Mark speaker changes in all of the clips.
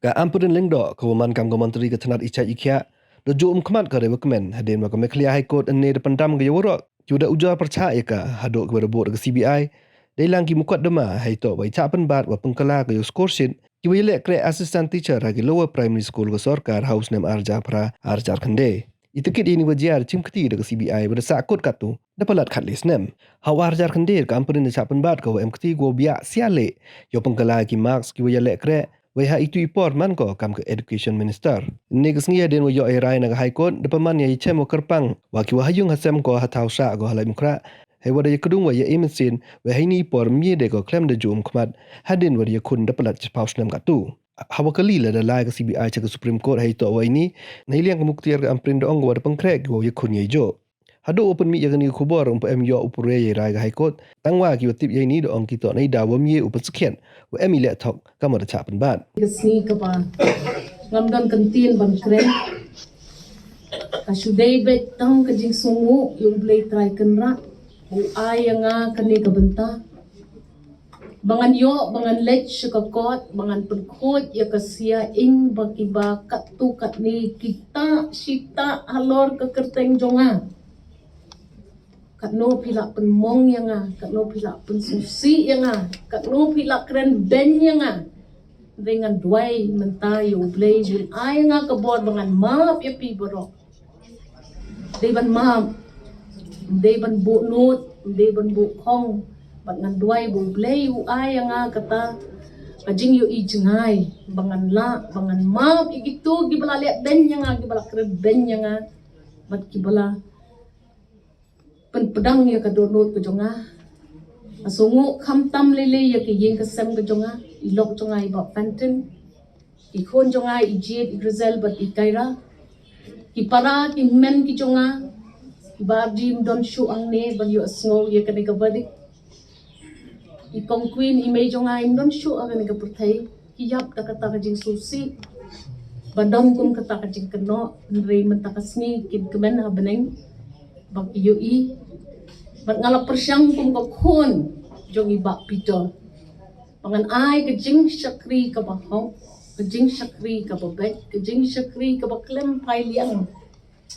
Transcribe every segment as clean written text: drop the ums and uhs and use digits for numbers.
Speaker 1: Ka Ampareen lengdo kawaman kam menteri ketenat icat ikia dojo umkhmat ka rewa kmen hadien maka meklia high court ene depan dam ke yawara juda ujar percaya ka hadok ke bot ke CBI dailang ki mukotduma hai to bai chapan bat wa pengkala ke score sheet ki wile kre assistant teacher hagi lower primary school ke sarkar house name arja pra arjar khande itikit ini wajar chimkti de CBI ber sakut katu dapalat khatlis nem hawar jar khande ka Ampareen de chapan bat ka mkt go bia siale yo pengkala ki marks ki wile kre Wah itu ipor man ko kam ke education minister. Negas ngia den wo yo erai na high court de paman ya ichem wo kerpang wa ki wahayung hasem ko hatau sa go halai mukra. Hai wada yakudung wa ya emesin wa ini ipor mie de ko klem de jum kmat hadin wa yakun de pelat paus nam katu. Hawa kali la da lai ke CBI ke Supreme Court hai to wa ini na iliang ke muktiar ke Ampareen de ong wa de pengkrek go yakun ye jo. Hado open mi yakani kubor umpa MYO upure ye rai high court tangwa ki watip ye ni do ong kito nei da wam ye upan sekian wa emi le thok kamar chapan bat
Speaker 2: kesni ka ba ngamdan kantin ban kren ka shudai bet tang ka jing sungu yung play try kanra bu ayanga kani ka benta bangan yo bangan lech ka kot bangan penkut ya kasia ing bakiba katu katni kita sita halor ka kerteng jonga kat no pila penmong yang kat no pila pensusi yang kat no pila keren ben yang dengan duai mentayo blay jul ay nga kabor bangan map ya pi borok de ban map de ban bu nut de ban bu khong bat ngan duai bu blay u ay nga kata kajing yo ijngai bangan la bangan map igitu gibala le ben yang gibala keren ben yang bat gibala pedang ya ka donot ke jonga asungu khamtam lele ya ke yeng kasem ke jonga ilok jonga iba panten ikon jonga ijet grizel bat ikaira ipara ki men ki jonga ibardim don shu angne ban yo snow ya ka ka badik ikong queen imay jonga im don shu angne ka perthai ki yap ta kata ka jing susi badam kum kata ka jing keno re mentakasni kid kmen ha beneng bang iui bat ngala persyang kum ko khon jong iba pito pangan ai ke jing shakri ka bahong ke jing shakri ka babet ke jing shakri ka baklem pai liang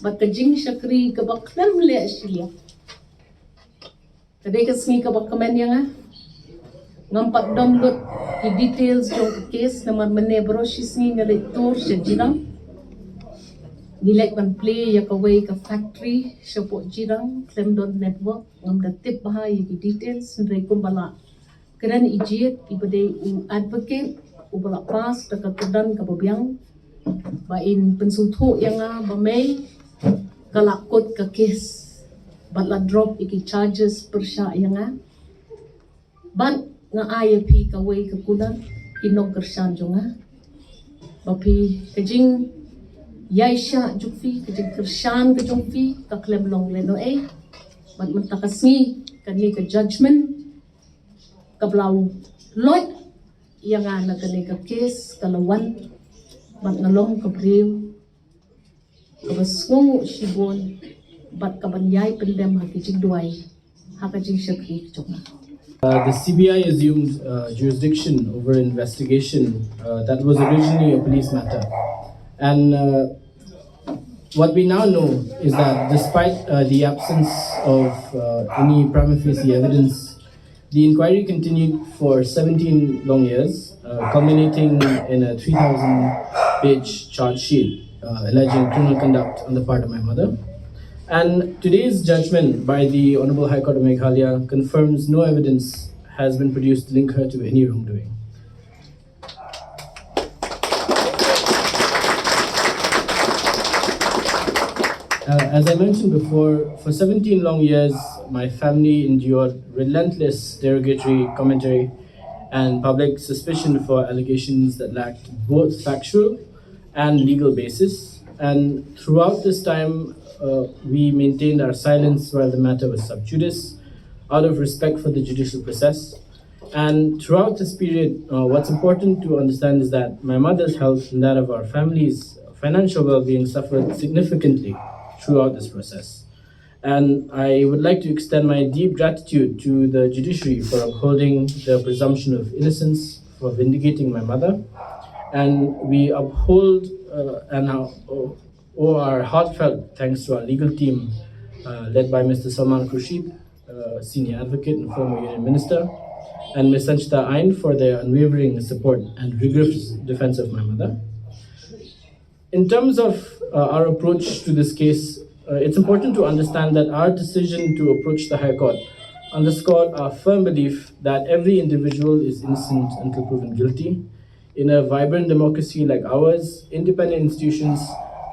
Speaker 2: bat ke jing shakri ka baklem le asilia tade ke sni ka bakmen yang ngampat download di details jong case namar mene bro shisni ngale tour sejirang Nilek ban play ya kaway ka factory support jirang Clemdon network ngam da tip bahaya ki details nre kumbala keren ijiet ibade u advocate u bala pas da ka kedan ka babyang ba in pensultu yang ba may kalakot ka case batla drop iki charges persya yang ban nga IAP kaway ka kunan inog kersan jonga bapi kajing Yaisha jukfi kejeng kershan kejungfi ka klem long leno bat mentakasni kani ka judgment ka blau lot yang ana kani ka case kalawan bat ngalong ka brew ka basngu shibon bat ka banyai pendem ha kejeng duai ha kejeng shakri jonga.
Speaker 3: The CBI assumed jurisdiction over investigation that was originally a police matter. And what we now know is that despite the absence of any prima facie evidence, the inquiry continued for 17 long years, culminating in a 3,000-page charge sheet alleging criminal conduct on the part of my mother. And today's judgment by the Honorable High Court of Meghalaya confirms no evidence has been produced to link her to any wrongdoing. As I mentioned before, for 17 long years, my family endured relentless derogatory commentary and public suspicion for allegations that lacked both factual and legal basis. And throughout this time, we maintained our silence while the matter was sub judice, out of respect for the judicial process. And throughout this period, what's important to understand is that my mother's health and that of our family's financial well-being suffered significantly throughout this process. And I would like to extend my deep gratitude to the judiciary for upholding the presumption of innocence, for vindicating my mother, And we uphold and owe our heartfelt thanks to our legal team, led by Mr. Salman Khurshid, senior advocate and former union minister, and Ms. Sanchita Ain for their unwavering support and rigorous defense of my mother. In terms of our approach to this case, it's important to understand that our decision to approach the High Court underscored our firm belief that every individual is innocent until proven guilty. In a vibrant democracy like ours, independent institutions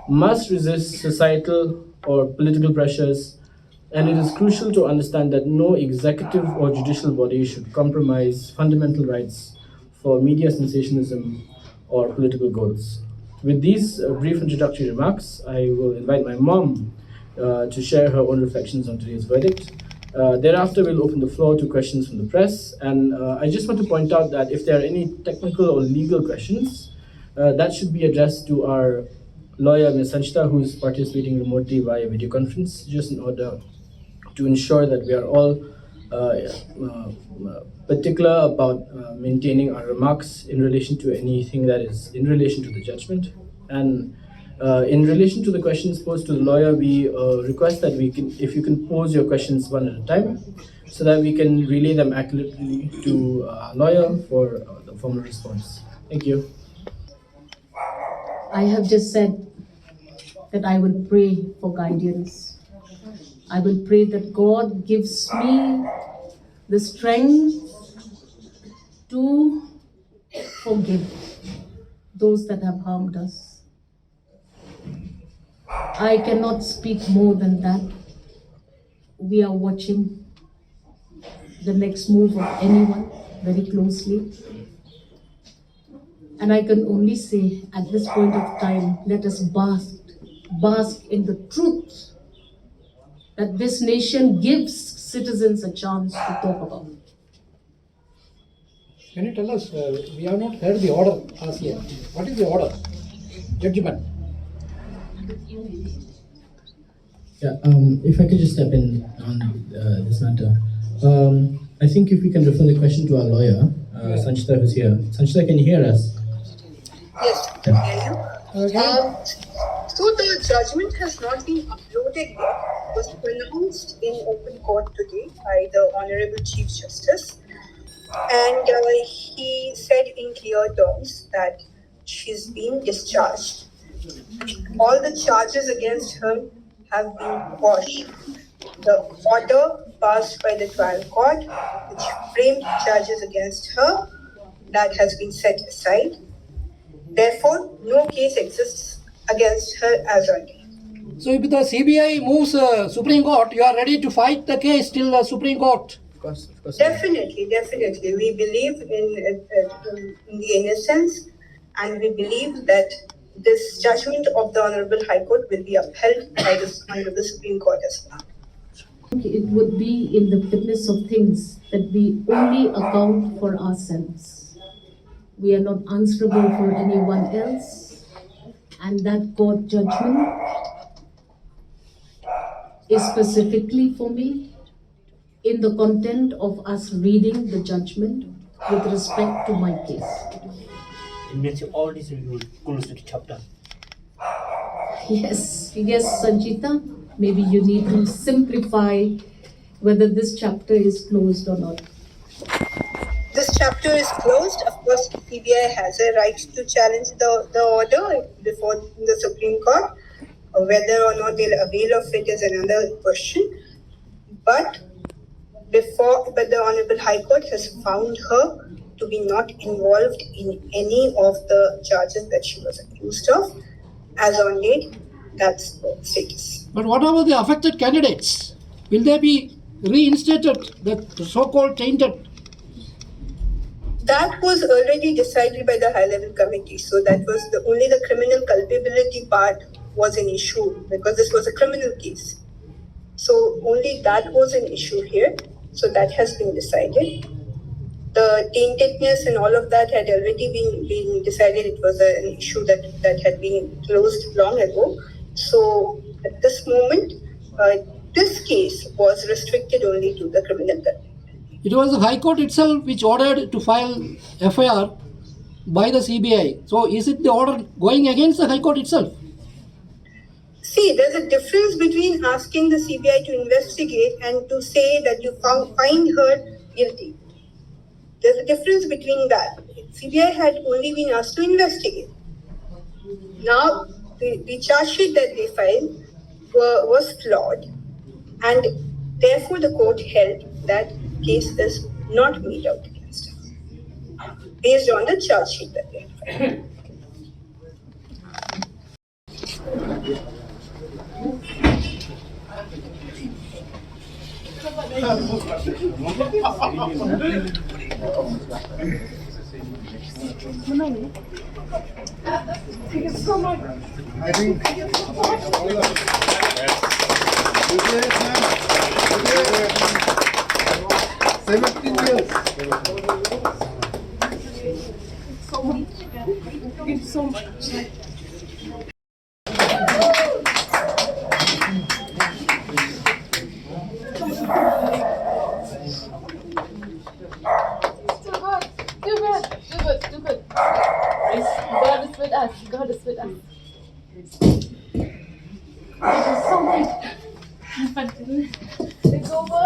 Speaker 3: must resist societal or political pressures, and it is crucial to understand that no executive or judicial body should compromise fundamental rights for media sensationalism or political goals. With these brief introductory remarks, I will invite my mom to share her own reflections on today's verdict. Thereafter, we'll open the floor to questions from the press. And I just want to point out that if there are any technical or legal questions, that should be addressed to our lawyer, Ms. Sanchita, who is participating remotely via video conference, just in order to ensure that we are all particular about maintaining our remarks in relation to anything that is in relation to the judgment. And in relation to the questions posed to the lawyer, we request that if you can pose your questions one at a time, so that we can relay them accurately to our lawyer for the formal response. Thank you.
Speaker 2: I have just said that I will pray for guidance. I will pray that God gives me the strength to forgive those that have harmed us. I cannot speak more than that. We are watching the next move of anyone very closely. And I can only say at this point of time, let us bask in the truth that this nation gives citizens a chance to talk about.
Speaker 4: Can you tell us, we have not heard the order as yet. What is the order? Judgment.
Speaker 3: Yeah, if I could just step in on this matter. I think if we can refer the question to our lawyer, Sanchita, who's here. Sanchita, can you hear us?
Speaker 5: Yes, I can hear you.
Speaker 4: Okay.
Speaker 5: So the judgment has not been uploaded yet. It was pronounced in open court today by the Honorable Chief Justice. And he said in clear terms that she's been discharged. All the charges against her have been quashed. The order passed by the trial court, which framed charges against her, that has been set aside. Therefore, no case exists against her as on date.
Speaker 4: So if the CBI moves Supreme Court, you are ready to fight the case till Supreme Court?
Speaker 3: Of course.
Speaker 5: Definitely. We believe in the innocence, and we believe that this judgment of the Honorable High Court will be upheld by the Honorable Supreme Court as well.
Speaker 2: It would be in the fitness of things that we only account for ourselves. We are not answerable for anyone else, and that court judgment is specifically for me in the content of us reading the judgment with respect to my case.
Speaker 6: It means all this will close to the chapter.
Speaker 2: Yes, Sanchita, maybe you need to simplify whether this chapter is closed or not.
Speaker 5: This chapter is closed. Of course, CBI has a right to challenge the order before the Supreme Court. Whether or not they'll avail of it is another question. But the Honorable High Court has found her to be not involved in any of the charges that she was accused of. As on date, that's the status.
Speaker 4: But what about the affected candidates? Will they be reinstated, the so-called tainted?
Speaker 5: That was already decided by the high-level committee. So that was only the criminal culpability part was an issue because this was a criminal case. So only that was an issue here. So that has been decided. The taintedness and all of that had already been decided. It was an issue that had been closed long ago. So at this moment, this case was restricted only to the criminal culpability.
Speaker 4: It was the High Court itself which ordered to file FIR. by the CBI. So is it the order going against the High Court itself?
Speaker 5: See, there's a difference between asking the CBI to investigate and to say that you find her guilty. There's a difference between that. CBI had only been asked to investigate. Now, the charge sheet that they filed was flawed, and therefore the court held that case is not made out against her, based on the charge sheet that they had filed.
Speaker 1: I think 17 years.
Speaker 2: Thank you so much. Do good. God is with us. God is with us. Thank you so much. It's over.